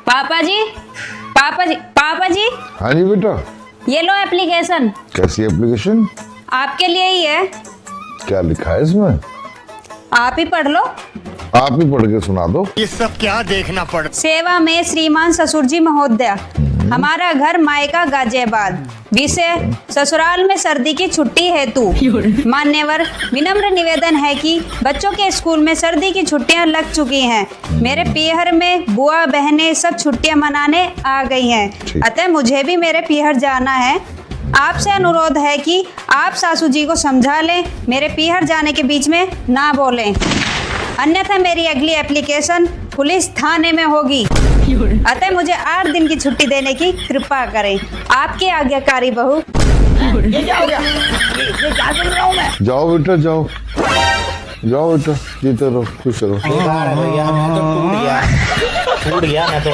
पापा जी, पापा जी, पापा जी, हाँ जी बेटा। ये लो एप्लीकेशन, कैसी एप्लीकेशन? आपके लिए ही है। क्या लिखा है इसमें? आप ही पढ़ लो। आप ही पढ़ के सुना दो। ये सब क्या देखना पड़। सेवा में श्रीमान ससुर जी महोदय, हमारा घर मायका गाजियाबाद। विषय ससुराल में सर्दी की छुट्टी हेतु। मान्यवर, विनम्र निवेदन है कि बच्चों के स्कूल में सर्दी की छुट्टियां लग चुकी हैं। मेरे पीहर में बुआ बहनें सब छुट्टियां मनाने आ गई हैं। अतः मुझे भी मेरे पीहर जाना है। आपसे अनुरोध है कि आप सासू जी को समझा लें, मेरे पीहर जाने के बीच में ना बोलें, अन्यथा मेरी अगली एप्लीकेशन पुलिस थाने में होगी। अतः मुझे 8 दिन की छुट्टी देने की कृपा करें। आपकी आज्ञाकारी बहू। ये क्या हो गया? ये क्या सुन रहा हूँ मैं? जाओ बेटा जाओ, जाओ बेटा, जीते रहो, खुश रहो। बेकार है भैया, मैं तो टूट गया मैं तो।